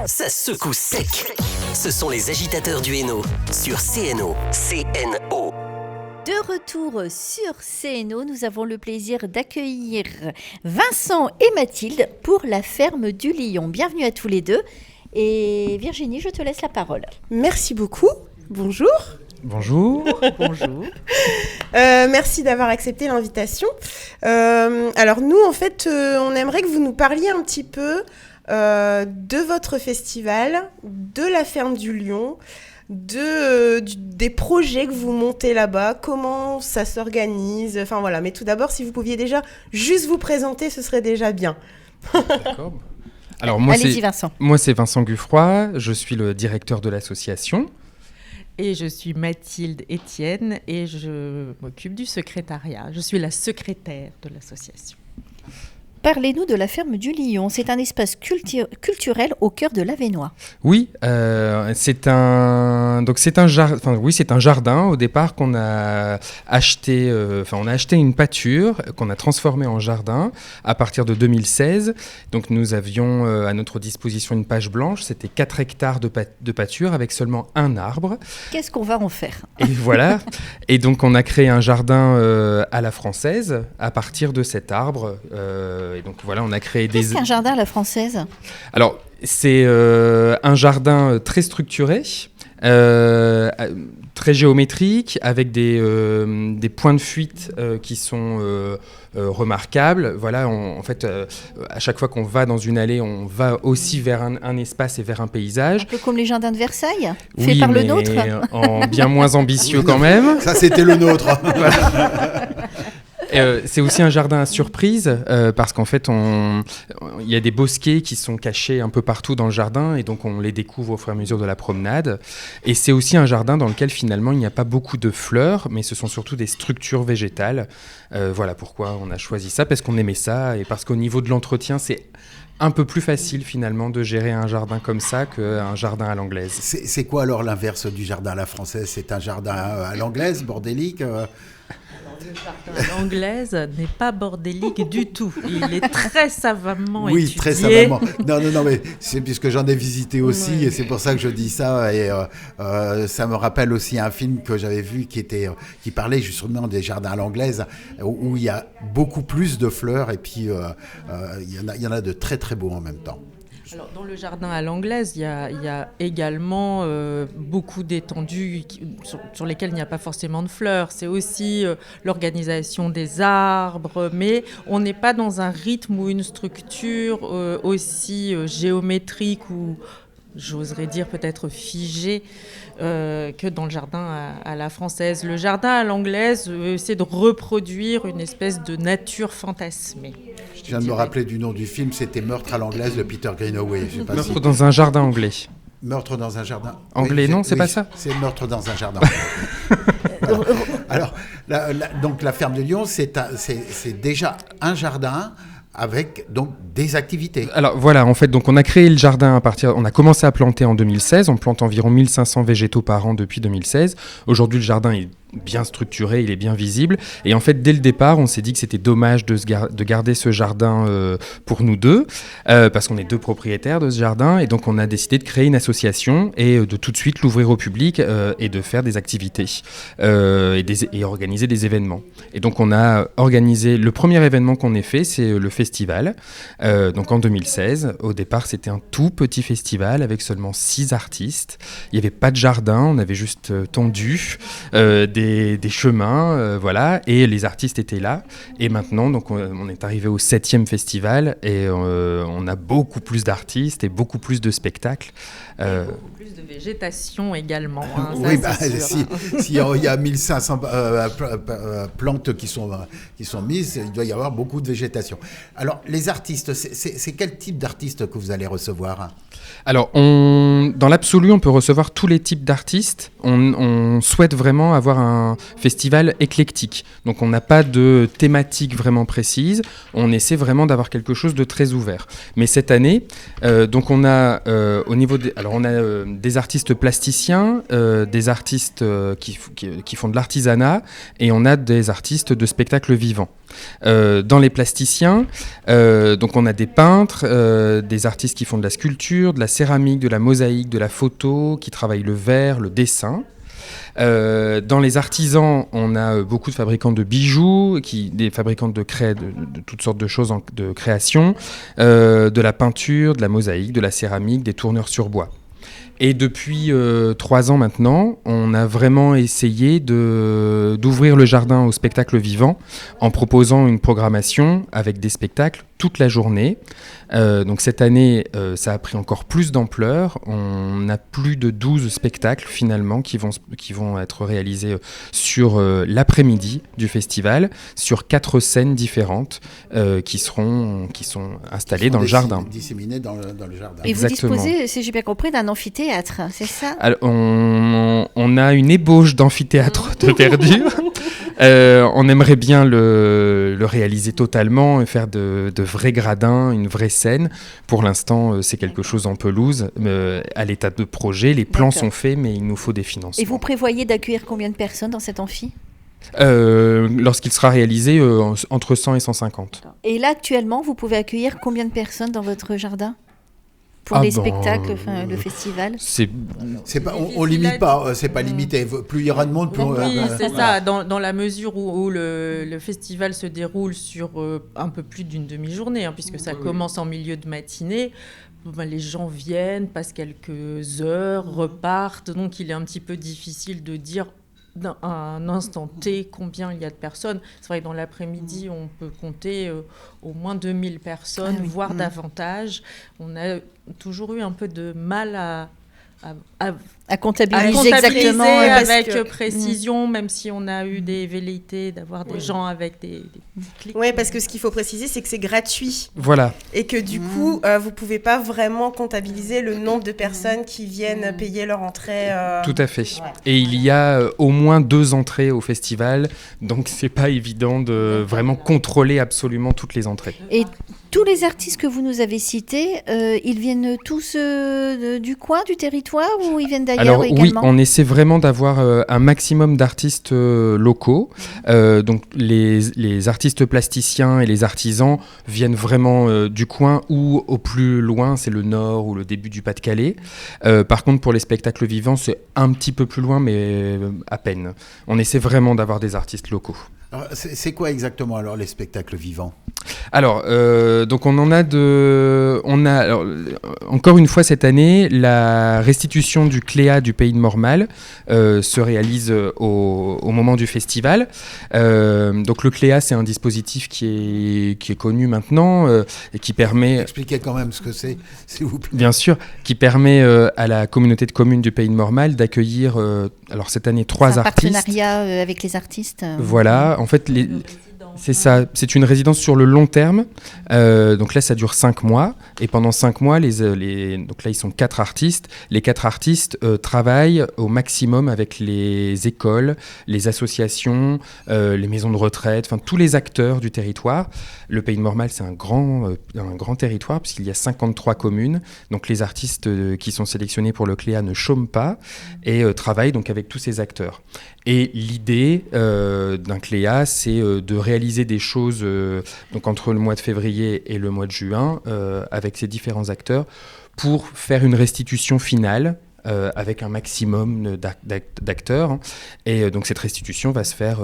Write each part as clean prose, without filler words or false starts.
ça secoue sec. Ce sont les agitateurs du Hainaut sur CNO. CNO. De retour sur CNO, nous avons le plaisir d'accueillir Vincent et Mathilde pour la ferme du Lion. Bienvenue à tous les deux. Et Virginie, je te laisse la parole. Merci beaucoup. Bonjour. Bonjour. Bonjour. Merci d'avoir accepté l'invitation. Alors nous, en fait, on aimerait que vous nous parliez un petit peu de votre festival, de la ferme du Lion, des projets que vous montez là-bas, comment ça s'organise, enfin voilà. Mais tout d'abord, si vous pouviez déjà juste vous présenter, ce serait déjà bien. D'accord. Alors Allez-y, Vincent. Moi, c'est Vincent Guffroy, je suis le directeur de l'association. Et je suis Mathilde Etienne et je m'occupe du secrétariat. Je suis la secrétaire de l'association. Parlez-nous de la ferme du Lion. C'est un espace culturel au cœur de l'Avesnois. Oui, c'est un jardin au départ qu'on a acheté. On a acheté une pâture qu'on a transformée en jardin à partir de 2016. Donc nous avions à notre disposition une page blanche. C'était 4 hectares de pâture avec seulement un arbre. Qu'est-ce qu'on va en faire ? Et voilà. Et donc on a créé un jardin à la française à partir de cet arbre. Et donc voilà, on a créé Qu'est-ce qu'un jardin à la française ? Alors, c'est un jardin très structuré, très géométrique, avec des points de fuite qui sont remarquables. Voilà, en fait, à chaque fois qu'on va dans une allée, on va aussi vers un espace et vers un paysage. Un peu comme les jardins de Versailles, oui, fait par le mais nôtre. En bien moins ambitieux quand même. Ça, c'était le nôtre. C'est aussi un jardin à surprise parce qu'en fait, il y a des bosquets qui sont cachés un peu partout dans le jardin et donc on les découvre au fur et à mesure de la promenade. Et c'est aussi un jardin dans lequel finalement il n'y a pas beaucoup de fleurs, mais ce sont surtout des structures végétales. Voilà pourquoi on a choisi ça, parce qu'on aimait ça et parce qu'au niveau de l'entretien, c'est un peu plus facile finalement de gérer un jardin comme ça qu'un jardin à l'anglaise. C'est quoi alors l'inverse du jardin à la française ? C'est un jardin à l'anglaise, bordélique Le jardin à l'anglaise n'est pas bordélique du tout. Il est très savamment oui, étudié. très savamment. Non, mais c'est puisque j'en ai visité aussi, oui. Et c'est pour ça que je dis ça. Et ça me rappelle aussi un film que j'avais vu qui parlait justement des jardins à l'anglaise, où il y a beaucoup plus de fleurs et puis il y en a de très très beaux en même temps. Alors, dans le jardin à l'anglaise, il y a également beaucoup d'étendues sur lesquelles il n'y a pas forcément de fleurs. C'est aussi l'organisation des arbres, mais on n'est pas dans un rythme ou une structure aussi géométrique ou, j'oserais dire, peut-être figée que dans le jardin à la française. Le jardin à l'anglaise essaie de reproduire une espèce de nature fantasmée. Je viens de me rappeler du nom du film, c'était Meurtre à l'anglaise de Peter Greenaway. Je sais pas Meurtre dans un jardin anglais. Meurtre dans un jardin anglais, oui, non, c'est pas ça. C'est Meurtre dans un jardin. Alors, donc la ferme de Lion, c'est déjà un jardin avec donc des activités. Alors voilà, en fait, donc on a créé le jardin on a commencé à planter en 2016, on plante environ 1500 végétaux par an depuis 2016. Aujourd'hui, le jardin est bien structuré, il est bien visible. Et en fait, dès le départ, on s'est dit que c'était dommage de garder ce jardin pour nous deux, parce qu'on est deux propriétaires de ce jardin. Et donc, on a décidé de créer une association et de tout de suite l'ouvrir au public et de faire des activités et organiser des événements. Et donc, on a organisé le premier événement qu'on ait fait, c'est le festival. Donc, en 2016, au départ, c'était un tout petit festival avec seulement 6 artistes. Il n'y avait pas de jardin, on avait juste tendu des chemins, voilà, et les artistes étaient là. Et maintenant, donc, on est arrivé au 7e festival et on a beaucoup plus d'artistes et beaucoup plus de spectacles. Beaucoup plus de végétation également. Hein, oui, s'il y a 1500 plantes qui sont mises, il doit y avoir beaucoup de végétation. Alors, les artistes, c'est quel type d'artistes que vous allez recevoir ? Alors, dans l'absolu, on peut recevoir tous les types d'artistes. On souhaite vraiment avoir un festival éclectique. Donc, on n'a pas de thématique vraiment précise. On essaie vraiment d'avoir quelque chose de très ouvert. Mais cette année, donc on a au niveau des artistes plasticiens, des artistes qui font de l'artisanat, et on a des artistes de spectacle vivant. Dans les plasticiens, donc on a des peintres, des artistes qui font de la sculpture, peinture, de la céramique, de la mosaïque, de la photo, qui travaillent le verre, le dessin. Dans les artisans, on a beaucoup de fabricants de bijoux, des fabricants de toutes sortes de choses de création, de la peinture, de la mosaïque, de la céramique, des tourneurs sur bois. Et depuis 3 ans maintenant, on a vraiment essayé d'ouvrir le jardin au spectacle vivant en proposant une programmation avec des spectacles toute la journée. Donc cette année, ça a pris encore plus d'ampleur. On a plus de 12 spectacles finalement qui vont être réalisés sur l'après-midi du festival, sur 4 scènes différentes qui sont installées dans le jardin. Disséminées dans le jardin. Et Exactement. vous disposez, si j'ai bien compris, d'un amphithéâtre, c'est ça? Alors, on a une ébauche d'amphithéâtre de verdure. On aimerait bien le réaliser totalement et faire de vrais gradins, une vraie scène. Pour l'instant, c'est quelque chose en pelouse, à l'état de projet. Les plans sont faits, mais il nous faut des financements. Et vous prévoyez d'accueillir combien de personnes dans cet amphi? Lorsqu'il sera réalisé, entre 100 et 150. Et là, actuellement, vous pouvez accueillir combien de personnes dans votre jardin? Pour les spectacles, le festival? C'est pas, on limite pas, c'est pas limité. Plus il y aura de monde, plus Oui, c'est ça. Dans la mesure où le festival se déroule sur un peu plus d'une demi-journée, hein, puisque ça commence en milieu de matinée. Les gens viennent, passent quelques heures, repartent. Donc, il est un petit peu difficile de dire à un instant T combien il y a de personnes. C'est vrai que dans l'après-midi, on peut compter au moins 2000 personnes, voire davantage. On a toujours eu un peu de mal à comptabiliser exactement avec précision, même si on a eu des velléités d'avoir des gens avec des petits clics. Oui, parce que ce qu'il faut préciser, c'est que c'est gratuit. Voilà. Et que du coup, vous ne pouvez pas vraiment comptabiliser le nombre de personnes qui viennent payer leur entrée. Tout à fait. Ouais. Et il y a au moins 2 entrées au festival, donc c'est pas évident de vraiment contrôler absolument toutes les entrées. Et tous les artistes que vous nous avez cités, ils viennent tous du coin, du territoire, ou ils viennent d'ailleurs? Alors également? oui, on essaie vraiment d'avoir un maximum d'artistes locaux. Donc les artistes plasticiens et les artisans viennent vraiment du coin, ou au plus loin, c'est le nord ou le début du Pas-de-Calais. Par contre, pour les spectacles vivants, c'est un petit peu plus loin, mais à peine. On essaie vraiment d'avoir des artistes locaux. Alors, c'est quoi exactement alors les spectacles vivants? Alors, donc alors, encore une fois cette année, la restitution du Cléa du Pays de Mormal se réalise au moment du festival. Donc le Cléa, c'est un dispositif qui est connu maintenant et qui permet... Expliquez quand même ce que c'est, s'il vous plaît. Bien sûr, qui permet à la communauté de communes du Pays de Mormal d'accueillir, alors cette année, 3 artistes. Un partenariat avec les artistes. Voilà, en fait, c'est ça, c'est une résidence sur le long terme. Donc là, ça dure 5 mois. Et pendant 5 mois, donc là, ils sont 4 artistes. Les 4 artistes travaillent au maximum avec les écoles, les associations, les maisons de retraite, enfin tous les acteurs du territoire. Le Pays de Mormal, c'est un grand territoire puisqu'il y a 53 communes. Donc les artistes qui sont sélectionnés pour le Cléa ne chôment pas et travaillent donc avec tous ces acteurs. Et l'idée d'un Cléa, c'est de réaliser des choses donc entre le mois de février et le mois de juin avec ces différents acteurs pour faire une restitution finale avec un maximum d'acteurs. Et donc cette restitution va se faire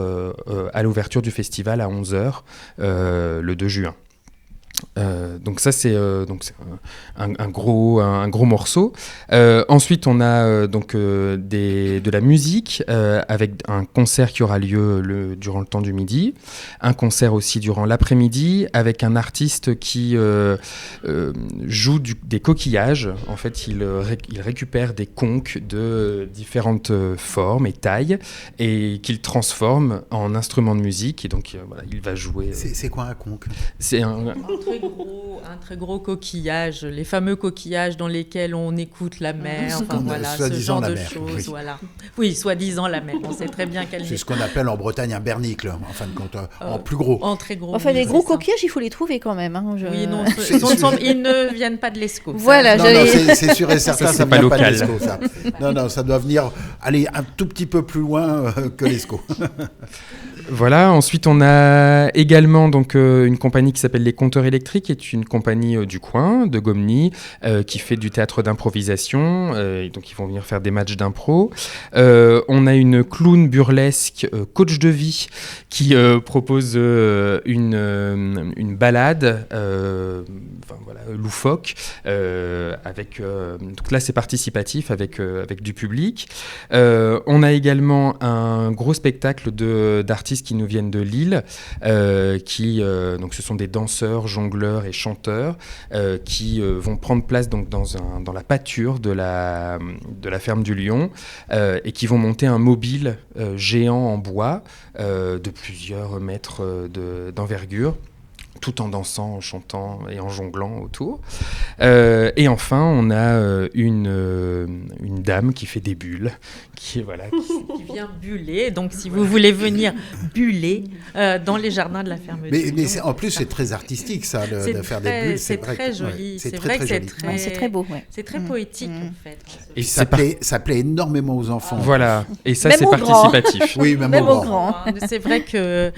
à l'ouverture du festival à 11h le 2 juin. Donc ça c'est un gros morceau. Ensuite on a de la musique avec un concert qui aura lieu durant le temps du midi, un concert aussi durant l'après-midi avec un artiste qui joue des coquillages. En fait il récupère des conques de différentes formes et tailles et qu'il transforme en instrument de musique, et donc voilà, il va jouer. C'est quoi un conque? C'est un très gros coquillage, les fameux coquillages dans lesquels on écoute la mer, enfin voilà, ce genre de choses. Oui. Voilà. Oui, soi-disant la mer, on sait très bien qu'elle c'est ce qu'on appelle en Bretagne un bernicle, en fin de compte, en plus gros. En très gros. Enfin, les gros coquillages, il faut les trouver quand même. Hein, Oui, non, ils ne viennent pas de l'Escaut. Voilà, non, c'est sûr et certain, ça pas vient local. pas de l'Escaut, ça. Non, ça doit venir aller un tout petit peu plus loin que l'Escaut. Voilà, ensuite on a également donc, une compagnie qui s'appelle Les Conteurs et électrique est une compagnie du coin, de Gomny, qui fait du théâtre d'improvisation. Et donc, ils vont venir faire des matchs d'impro. On a une clown burlesque, coach de vie, qui propose une balade loufoque. Donc là, c'est participatif avec du public. On a également un gros spectacle d'artistes qui nous viennent de Lille, donc ce sont des danseurs, jongleurs et chanteurs qui vont prendre place donc dans la pâture de la ferme du Lion et qui vont monter un mobile géant en bois de plusieurs mètres d'envergure, tout en dansant, en chantant et en jonglant autour. Et enfin, on a une dame qui fait des bulles, qui vient buller. Donc, si vous voulez venir buller dans les jardins de la ferme du Lion. Mais en plus, c'est très artistique, ça, de faire des bulles. C'est très joli. C'est vrai que c'est très beau. Ouais. C'est très poétique, en fait. Et ça plaît énormément aux enfants. Voilà. Et ça, même c'est participatif. Oui, même aux grands. C'est vrai que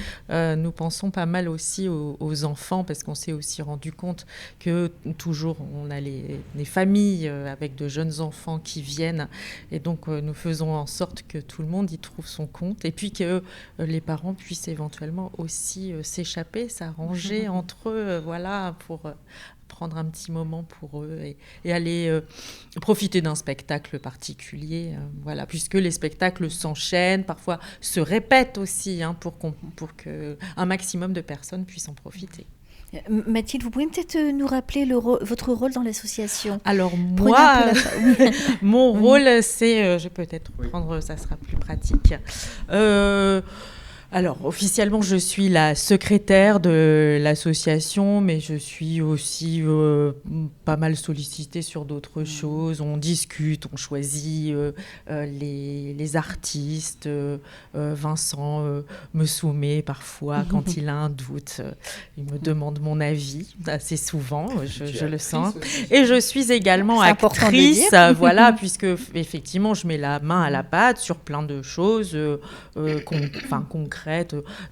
nous pensons pas mal aussi aux enfants, parce qu'on s'est aussi rendu compte que toujours on a les familles avec de jeunes enfants qui viennent, et donc nous faisons en sorte que tout le monde y trouve son compte, et puis que les parents puissent éventuellement aussi s'échapper, s'arranger entre eux, pour prendre un petit moment pour eux et aller profiter d'un spectacle particulier, puisque les spectacles s'enchaînent, parfois se répètent aussi, pour que un maximum de personnes puissent en profiter. Mathilde, vous pouvez peut-être nous rappeler votre rôle dans l'association? Alors moi, mon rôle, c'est, je vais peut-être prendre, ça sera plus pratique. Alors, officiellement, je suis la secrétaire de l'association, mais je suis aussi pas mal sollicitée sur d'autres choses. On discute, on choisit les artistes. Vincent me soumet parfois quand il a un doute. Il me demande mon avis assez souvent, je le sens. Et je suis également actrice, puisque effectivement, je mets la main à la pâte sur plein de choses concrètes,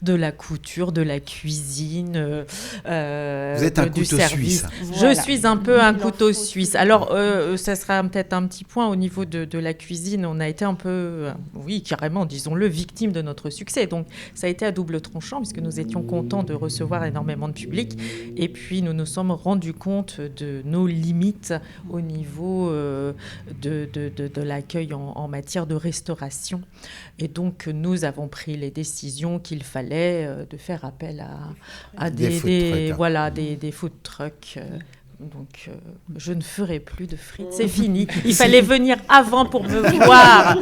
de la couture, de la cuisine, vous êtes un du couteau service. Suisse. Je suis un peu un couteau suisse. Alors, ça sera peut-être un petit point au niveau de la cuisine. On a été un peu, carrément, disons-le, victime de notre succès. Donc, ça a été à double tranchant, puisque nous étions contents de recevoir énormément de public. Et puis, nous nous sommes rendus compte de nos limites au niveau de l'accueil en matière de restauration. Et donc, nous avons pris les décisions qu'il fallait de faire appel à des food trucks. Donc, je ne ferai plus de frites, c'est fini. Il fallait venir avant pour me voir.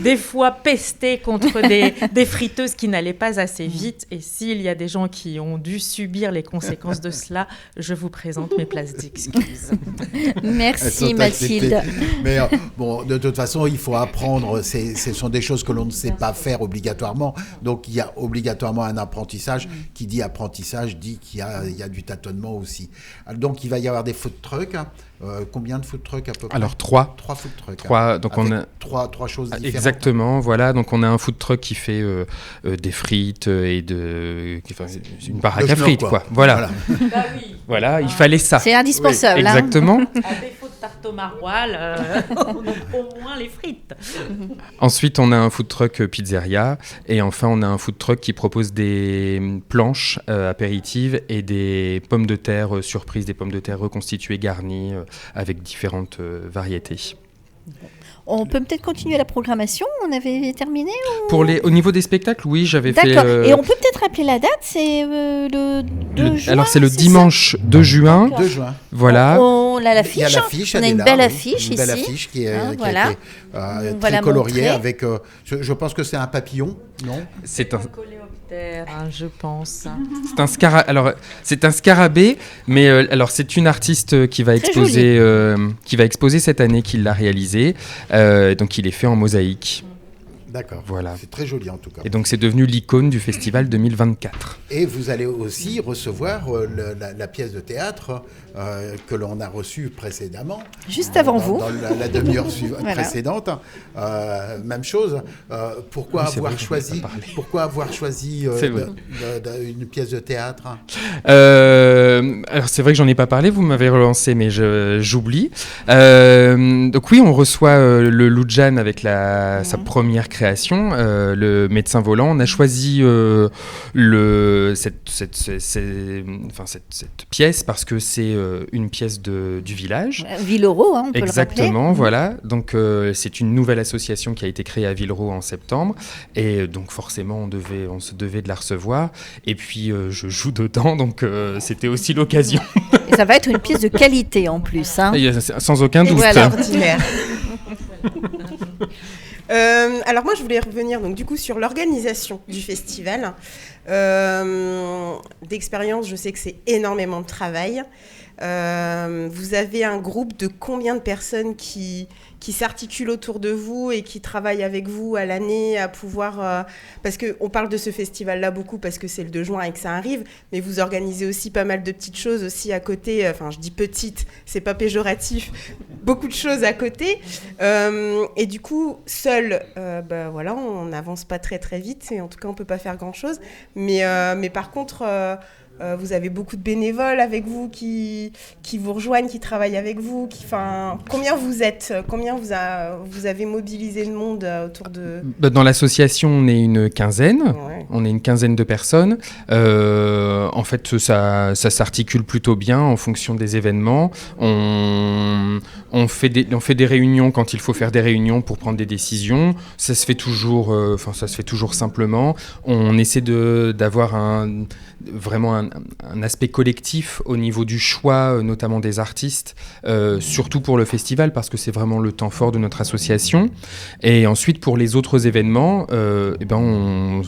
Des fois, pester contre des friteuses qui n'allaient pas assez vite. Et s'il y a des gens qui ont dû subir les conséquences de cela, je vous présente mes places d'excuses. Merci Mathilde. Mais de toute façon, il faut apprendre. Ce sont des choses que l'on ne sait pas faire obligatoirement. Donc, il y a obligatoirement un apprentissage. Qui dit apprentissage dit qu'il y a du tâtonnement aussi. Donc, il va y avoir des food trucks. Combien de food trucks à peu près? Alors, 3. 3 food trucks. 3, donc avec on a... trois choses différentes. Exactement, voilà. Donc, on a un food truck qui fait des frites et une baraque à frites, quoi. Voilà. Bah oui. Voilà, il fallait ça. C'est indispensable. Oui, exactement. À défaut de tarte au maroilles, au moins les frites. Ensuite, on a un food truck pizzeria. Et enfin, on a un food truck qui propose des planches apéritives et des pommes de terre surprises, des pommes de terre reconstituées, garnies, avec différentes variétés. On peut peut-être continuer la programmation. On avait terminé Au niveau des spectacles, oui, j'avais fait... D'accord. Et on peut peut-être rappeler la date. C'est le 2 juin. Alors, c'est le dimanche 2 juin. 2 juin. Voilà. On a l'affiche. Il y a l'affiche. On a une belle affiche ici. Une belle affiche qui a été Voilà, très coloriée. montrée. Avec, je pense que c'est un papillon, non? C'est un... je pense. C'est un scarabée, mais alors c'est une artiste qui va exposer cette année, qui l'a réalisé. Donc il est fait en mosaïque. D'accord. Voilà. C'est très joli en tout cas. Et donc c'est devenu l'icône du festival 2024. Et vous allez aussi recevoir la pièce de théâtre que l'on a reçue précédemment. Juste avant vous. Dans la demi-heure Voilà. précédente. Même chose. Pourquoi Oui, c'est avoir vrai, choisi C'est vrai. une pièce de théâtre? Alors c'est vrai que j'en ai pas parlé, vous m'avez relancé, mais j'oublie. Donc oui, on reçoit le Loudjan avec sa première création, le médecin volant. On a choisi cette pièce parce que c'est une pièce du village. Villeroy, on peut Exactement, le rappeler. voilà. Donc c'est une nouvelle association qui a été créée à Villeroy en septembre, et donc forcément on se devait de la recevoir. Et puis je joue dedans, donc c'était aussi l'occasion. Et ça va être une pièce de qualité en plus. Hein. Sans aucun doute. Extraordinaire. Alors moi je voulais revenir donc du coup sur l'organisation du festival. D'expérience, je sais que c'est énormément de travail. Vous avez un groupe de combien de personnes qui s'articulent autour de vous et qui travaillent avec vous à l'année à pouvoir... parce qu'on parle de ce festival-là beaucoup parce que c'est le 2 juin et que ça arrive, mais vous organisez aussi pas mal de petites choses aussi à côté. Enfin, je dis petites, c'est pas péjoratif. Beaucoup de choses à côté. Et du coup, seul, voilà, on n'avance pas très très vite. Et en tout cas, on peut pas faire grand-chose. Mais par contre... vous avez beaucoup de bénévoles avec vous qui vous rejoignent, qui travaillent avec vous. Combien vous êtes? Combien vous avez mobilisé le monde autour de... Dans l'association, on est une quinzaine. Ouais. On est une quinzaine de personnes. En fait, ça s'articule plutôt bien en fonction des événements. On fait des réunions quand il faut faire des réunions pour prendre des décisions. Ça se fait toujours simplement. On essaie d'avoir vraiment un aspect collectif au niveau du choix, notamment des artistes, surtout pour le festival, parce que c'est vraiment le temps fort de notre association. Et ensuite, pour les autres événements, on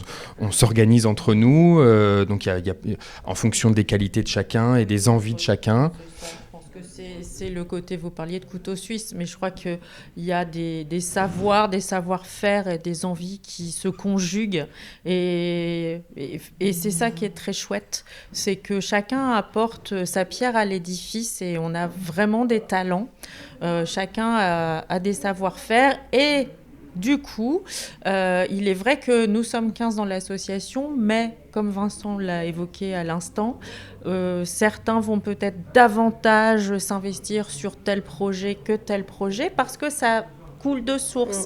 s'organise entre nous, donc en fonction des qualités de chacun et des envies de chacun. C'est le côté, vous parliez de couteau suisse, mais je crois qu'il y a des savoirs, des savoir-faire et des envies qui se conjuguent. Et c'est ça qui est très chouette, c'est que chacun apporte sa pierre à l'édifice et on a vraiment des talents. Chacun a des savoir-faire et... Du coup, il est vrai que nous sommes 15 dans l'association, mais comme Vincent l'a évoqué à l'instant, certains vont peut-être davantage s'investir sur tel projet que tel projet parce que ça coule de source.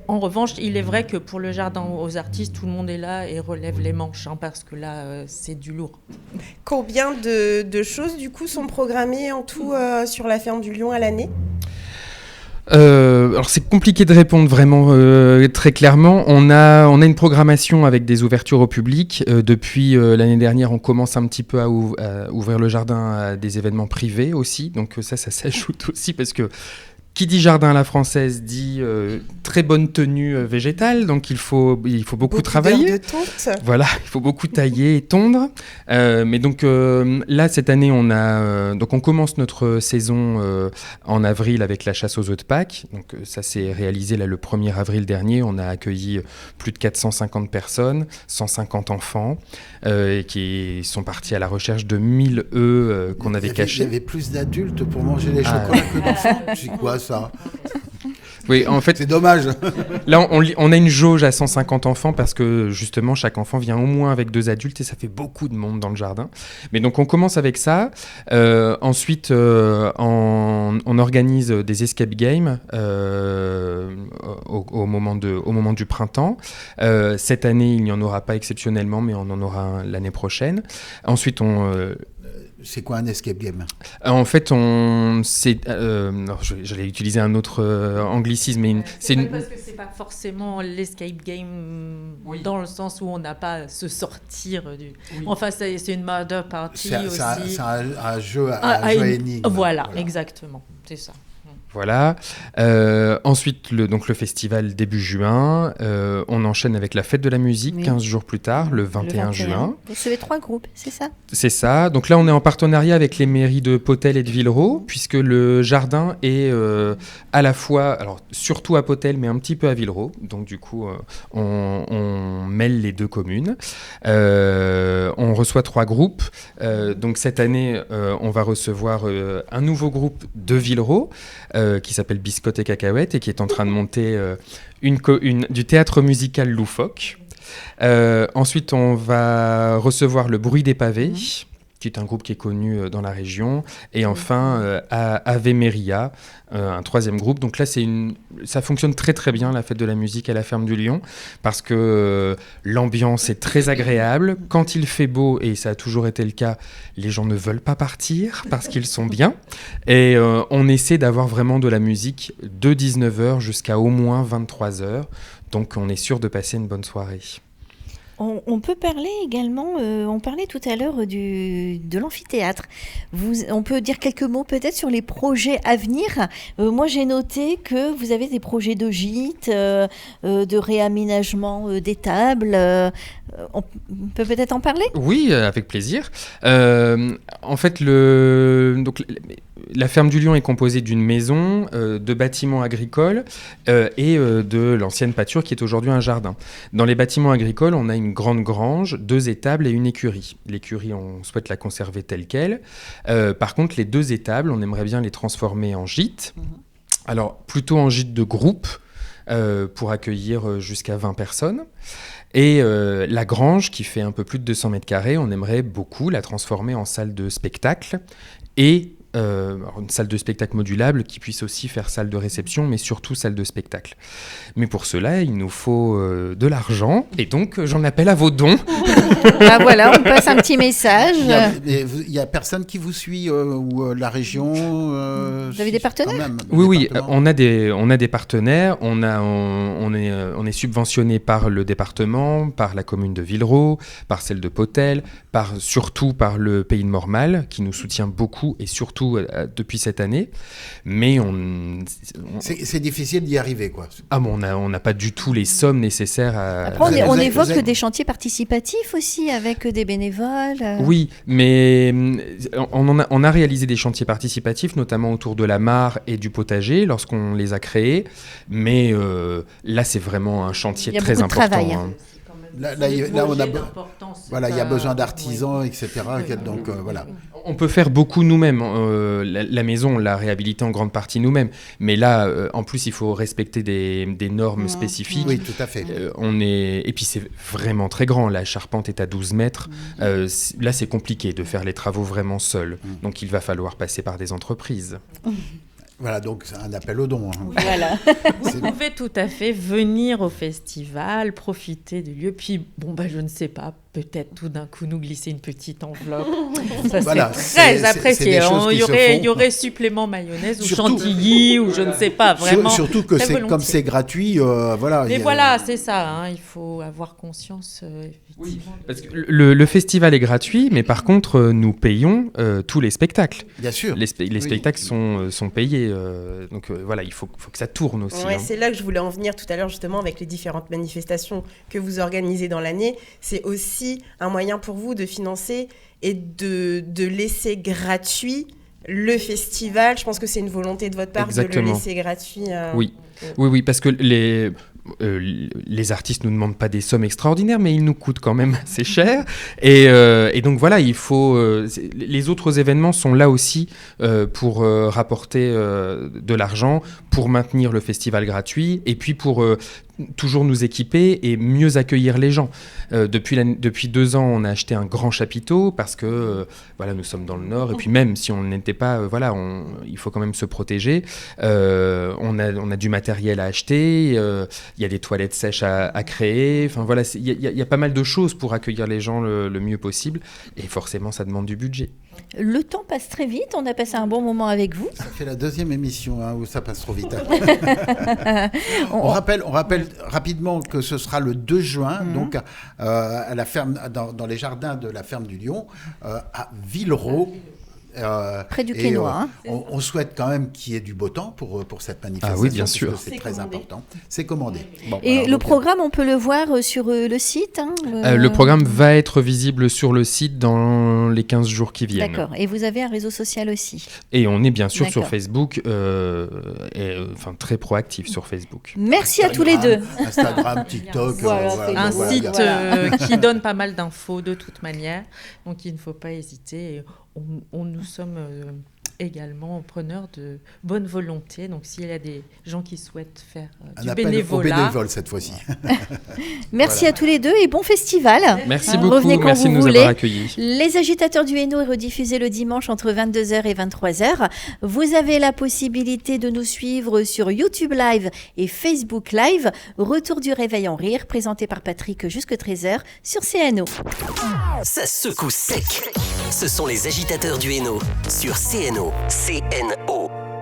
En revanche, il est vrai que pour le jardin aux artistes, tout le monde est là et relève les manches, parce que là, c'est du lourd. Combien de choses, du coup, sont programmées en tout sur la ferme du Lion à l'année ? Alors c'est compliqué de répondre vraiment très clairement. On a une programmation avec des ouvertures au public. Depuis l'année dernière, on commence un petit peu à ouvrir le jardin à des événements privés aussi. Donc ça s'ajoute aussi parce que qui dit jardin à la française dit très bonne tenue végétale, donc il faut beaucoup travailler. De tonte. Voilà, il faut beaucoup tailler et tondre. Mais donc là cette année on commence notre saison en avril avec la chasse aux œufs de Pâques. Donc ça s'est réalisé là le 1er avril dernier. On a accueilli plus de 450 personnes, 150 enfants qui sont partis à la recherche de 1000 œufs qu'on avait cachés. Il y avait plus d'adultes pour manger les chocolats que d'enfants. C'est quoi ça ? Oui, en fait, c'est dommage. Là, on a une jauge à 150 enfants parce que justement, chaque enfant vient au moins avec 2 adultes et ça fait beaucoup de monde dans le jardin. Mais donc, on commence avec ça. Ensuite, on organise des escape games au moment du printemps. Cette année, il n'y en aura pas exceptionnellement, mais on en aura l'année prochaine. Ensuite, c'est quoi un escape game ? En fait, j'allais utiliser un autre anglicisme, mais parce que c'est pas forcément l'escape game dans le sens où on n'a pas à se sortir du. Oui. Enfin, c'est une murder party aussi. C'est un jeu à énigme. Voilà, exactement, c'est ça. Voilà. Ensuite, donc le festival début juin. On enchaîne avec la fête de la musique, 15 jours plus tard, le 21 juin. Vous recevez 3 groupes, c'est ça ? C'est ça. Donc là, on est en partenariat avec les mairies de Potel et de Villeroy, puisque le jardin est à la fois, alors surtout à Potel, mais un petit peu à Villeroy. Donc du coup, on mêle les deux communes. On reçoit 3 groupes. Donc cette année, on va recevoir un nouveau groupe de Villeroy qui s'appelle Biscotte et Cacahuètes et qui est en train de monter du théâtre musical loufoque. Ensuite, on va recevoir le Bruit des pavés, qui est un groupe qui est connu dans la région. Et enfin, Ave Maria, un 3e groupe. Donc là, ça fonctionne très très bien, la fête de la musique à la Ferme du Lion, parce que l'ambiance est très agréable. Quand il fait beau, et ça a toujours été le cas, les gens ne veulent pas partir parce qu'ils sont bien. Et on essaie d'avoir vraiment de la musique de 19h jusqu'à au moins 23h. Donc on est sûr de passer une bonne soirée. On peut parler également, on parlait tout à l'heure de l'amphithéâtre. On peut dire quelques mots peut-être sur les projets à venir. Moi, j'ai noté que vous avez des projets de gîtes, de réaménagement des tables. On peut peut-être en parler ? Oui, avec plaisir. En fait, la Ferme du Lion est composée d'une maison, de bâtiments agricoles et de l'ancienne pâture qui est aujourd'hui un jardin. Dans les bâtiments agricoles, on a une grande grange, 2 étables et une écurie. L'écurie, on souhaite la conserver telle qu'elle. Par contre, les 2 étables, on aimerait bien les transformer en gîtes. Alors, plutôt en gîte de groupe, pour accueillir jusqu'à 20 personnes. Et la grange, qui fait un peu plus de 200 mètres carrés, on aimerait beaucoup la transformer en salle de spectacle et une salle de spectacle modulable qui puisse aussi faire salle de réception, mais surtout salle de spectacle. Mais pour cela, il nous faut de l'argent, et donc j'en appelle à vos dons. Bah voilà, on passe un petit message. Il y a personne qui vous suit ou la région Vous avez des partenaires ? Oui, on a des partenaires. On est subventionné par le département, par la commune de Villeroy, par celle de Potel, surtout par le Pays de Mormal, qui nous soutient beaucoup et surtout depuis cette année. Mais c'est difficile d'y arriver, quoi. Ah bon, on n'a pas du tout les sommes nécessaires à... Après, on évoque des chantiers participatifs aussi, avec des bénévoles. Oui, mais on a réalisé des chantiers participatifs, notamment autour de la mare et du potager, lorsqu'on les a créés. Mais là, c'est vraiment un chantier très important. Travail. Là, on a, il y a besoin d'artisans, etc. Donc, voilà. On peut faire beaucoup nous-mêmes. La maison, on l'a réhabilitée en grande partie nous-mêmes. Mais là, en plus, il faut respecter des normes spécifiques. Oui, tout à fait. Et puis, c'est vraiment très grand. La charpente est à 12 mètres. Là, c'est compliqué de faire les travaux vraiment seul. Donc, il va falloir passer par des entreprises. Voilà, donc c'est un appel aux dons. Voilà. Vous pouvez tout à fait venir au festival, profiter du lieu, puis je ne sais pas, peut-être tout d'un coup nous glisser une petite enveloppe. Ça serait très apprécié. Il y aurait supplément mayonnaise ou chantilly ou je ne sais pas, vraiment. Surtout que comme c'est gratuit, voilà. Mais voilà, c'est ça, il faut avoir conscience. Oui, parce que le festival est gratuit, mais par contre, nous payons tous les spectacles. Bien sûr. Les spectacles sont payés. Donc voilà, il faut que ça tourne aussi. Ouais, c'est là que je voulais en venir tout à l'heure, justement, avec les différentes manifestations que vous organisez dans l'année. C'est aussi un moyen pour vous de financer et de laisser gratuit le festival. Je pense que c'est une volonté de votre part. Exactement. De le laisser gratuit. Oui, parce que les artistes ne nous demandent pas des sommes extraordinaires, mais ils nous coûtent quand même assez cher. Et donc voilà, les autres événements sont là aussi pour rapporter de l'argent, pour maintenir le festival gratuit, et puis pour toujours nous équiper et mieux accueillir les gens. Depuis 2 ans, on a acheté un grand chapiteau parce que nous sommes dans le Nord, et puis même si on n'était pas, il faut quand même se protéger. On a du matériel à acheter, il y a des toilettes sèches à créer. Enfin voilà, il y a pas mal de choses pour accueillir les gens le mieux possible, et forcément, ça demande du budget. Le temps passe très vite, on a passé un bon moment avec vous. Ça fait la 2e émission où ça passe trop vite. On rappelle rapidement que ce sera le 2 juin, donc à la ferme, dans les jardins de la Ferme du Lion, à Villeroy. Près du et, Quesnoy, on souhaite quand même qu'il y ait du beau temps pour cette manifestation. Ah oui, bien parce sûr. que c'est très important. C'est commandé. Bon, Et alors, le donc, programme, on peut le voir sur le site Le programme va être visible sur le site dans les 15 jours qui viennent. D'accord. Et vous avez un réseau social aussi. Et on est bien sûr sur D'accord. Facebook, très proactif sur Facebook. Merci à tous les deux. Instagram, TikTok. Voilà, Un Voilà, site voilà. qui donne pas mal d'infos de toute manière, donc il ne faut pas hésiter. Et nous sommes également preneurs de bonne volonté, donc s'il y a des gens qui souhaitent faire Un du appel aux bénévolat, bénévoles cette fois-ci. Merci à tous les deux et bon festival. Merci Revenez beaucoup, quand merci de vous nous voulez. avoir accueillis. Les agitateurs du Hainaut est rediffusé le dimanche entre 22h et 23h. Vous avez la possibilité de nous suivre sur YouTube Live et Facebook Live. Retour du Réveil en Rire, présenté par Patrick jusque 13h sur CNO. Ça secoue sec. Ce sont les agitateurs du Hainaut sur CNO. CNO.